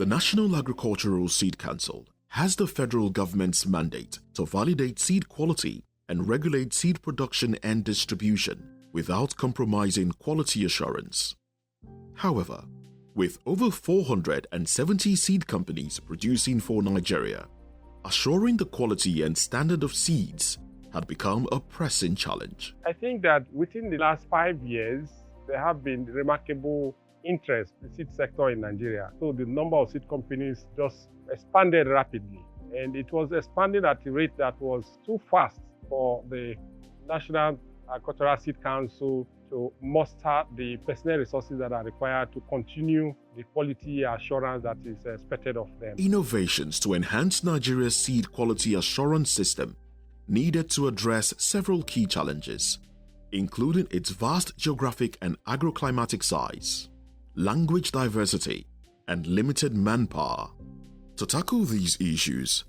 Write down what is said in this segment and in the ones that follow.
The National Agricultural Seed Council has the federal government's mandate to validate seed quality and regulate seed production and distribution without compromising quality assurance. However, with over 470 seed companies producing for Nigeria, assuring the quality and standard of seeds had become a pressing challenge. I think that within the last 5 years, there have been remarkable interest in the seed sector in Nigeria. So the number of seed companies just expanded rapidly. And it was expanding at a rate that was too fast for the National Agricultural Seed Council to muster the personnel resources that are required to continue the quality assurance that is expected of them. Innovations to enhance Nigeria's seed quality assurance system needed to address several key challenges, including its vast geographic and agroclimatic size, language diversity, and limited manpower. To tackle these issues,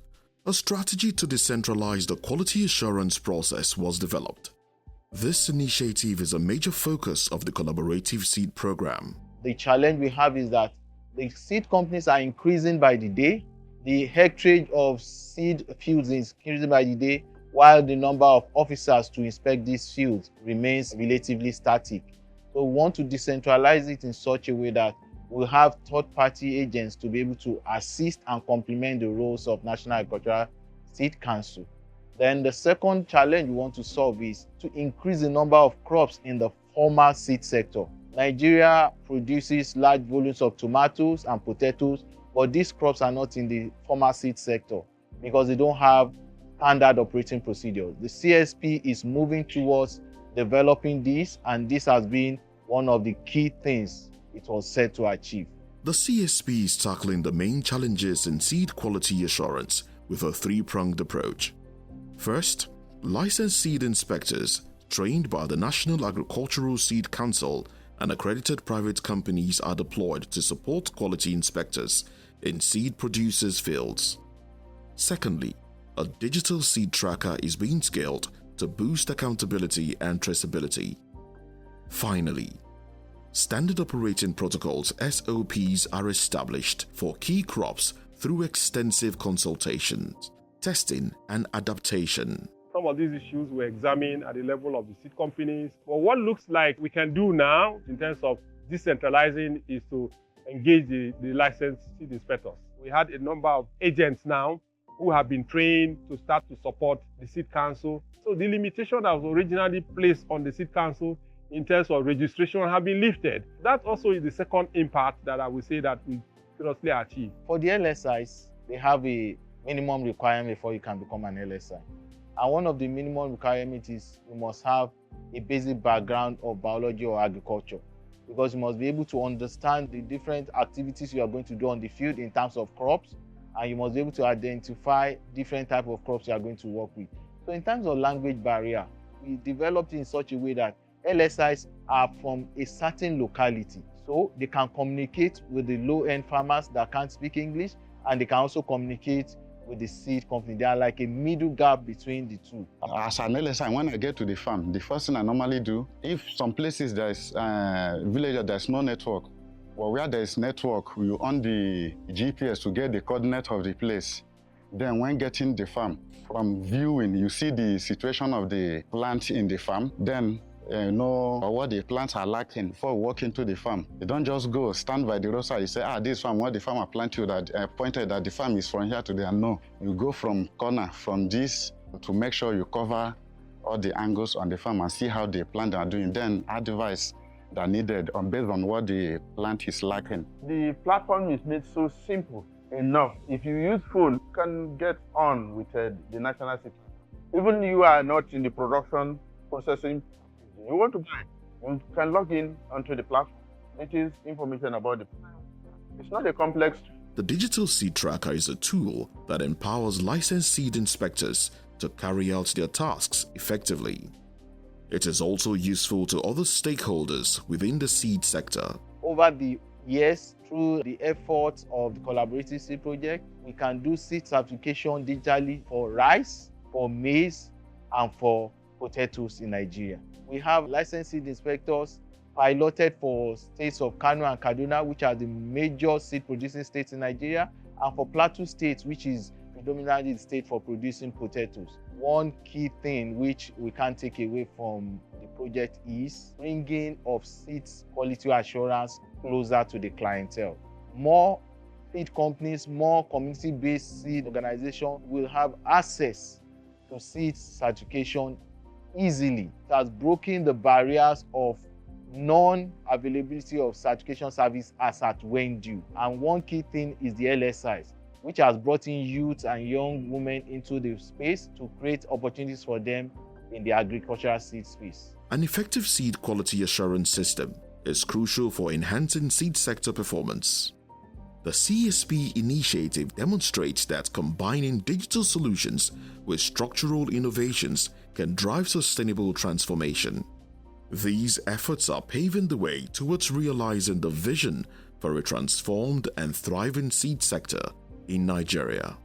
a strategy to decentralize the quality assurance process was developed. This initiative is a major focus of the Collaborative Seed Program. The challenge we have is that the seed companies are increasing by the day. The hectare of seed fields is increasing by the day, while the number of officers to inspect these fields remains relatively static. So we want to decentralize it in such a way that we have third-party agents to be able to assist and complement the roles of National Agricultural Seed Council. Then the second challenge we want to solve is to increase the number of crops in the formal seed sector. Nigeria produces large volumes of tomatoes and potatoes, but these crops are not in the formal seed sector because they don't have standard operating procedures. The CSP is moving towards developing this, and this has been one of the key things it was set to achieve. The CSP is tackling the main challenges in seed quality assurance with a three-pronged approach. First, licensed seed inspectors trained by the National Agricultural Seed Council and accredited private companies are deployed to support quality inspectors in seed producers' fields. Secondly, a digital seed tracker is being scaled to boost accountability and traceability. Finally, standard operating protocols (SOPs) are established for key crops through extensive consultations, testing, and adaptation. Some of these issues were examined at the level of the seed companies. But what looks like we can do now in terms of decentralizing is to engage the licensed seed inspectors. We had a number of agents now who have been trained to start to support the Seed Council. So the limitation that was originally placed on the Seed Council in terms of registration have been lifted. That also is the second impact that I would say that we seriously achieved. For the LSIs, they have a minimum requirement before you can become an LSI. And one of the minimum requirements is you must have a basic background of biology or agriculture, because you must be able to understand the different activities you are going to do on the field in terms of crops, and you must be able to identify different types of crops you are going to work with. So in terms of language barrier, we developed it in such a way that LSIs are from a certain locality, so they can communicate with the low-end farmers that can't speak English, and they can also communicate with the seed company. They are like a middle gap between the two. As an LSI, when I get to the farm, the first thing I normally do, if some places there's village there's no network, or where there's network, you on the GPS to get the coordinate of the place. Then when getting the farm, from viewing, you see the situation of the plant in the farm, then know what the plants are lacking before we walk into the farm. You don't just go stand by the roadside, you say, this farm, what the farmer plant you that pointed that the farm is from here to there. No, you go from corner, from this, to make sure you cover all the angles on the farm and see how the plant are doing. Then advice that needed based on what the plant is lacking. The platform is made so simple enough. If you use phone, you can get on with the national system. Even you are not in the production processing, you want to buy, you can log in onto the platform. It is information about the plant. It's not a complex. The digital seed tracker is a tool that empowers licensed seed inspectors to carry out their tasks effectively. It is also useful to other stakeholders within the seed sector. Over the years, through the efforts of the Collaborative Seed Project, we can do seed certification digitally for rice, for maize, and for potatoes in Nigeria. We have licensed seed inspectors piloted for states of Kano and Kaduna, which are the major seed producing states in Nigeria, and for Plateau State, which is predominantly the state for producing potatoes. One key thing which we can't take away from the project is bringing of seeds quality assurance closer to the clientele. More seed companies, more community-based seed organizations will have access to seed certification easily. It has broken the barriers of non-availability of certification service as at when due. And one key thing is the LSIs, which has brought in youth and young women into the space to create opportunities for them in the agricultural seed space. An effective seed quality assurance system is crucial for enhancing seed sector performance. The CSP initiative demonstrates that combining digital solutions with structural innovations can drive sustainable transformation. These efforts are paving the way towards realizing the vision for a transformed and thriving seed sector in Nigeria.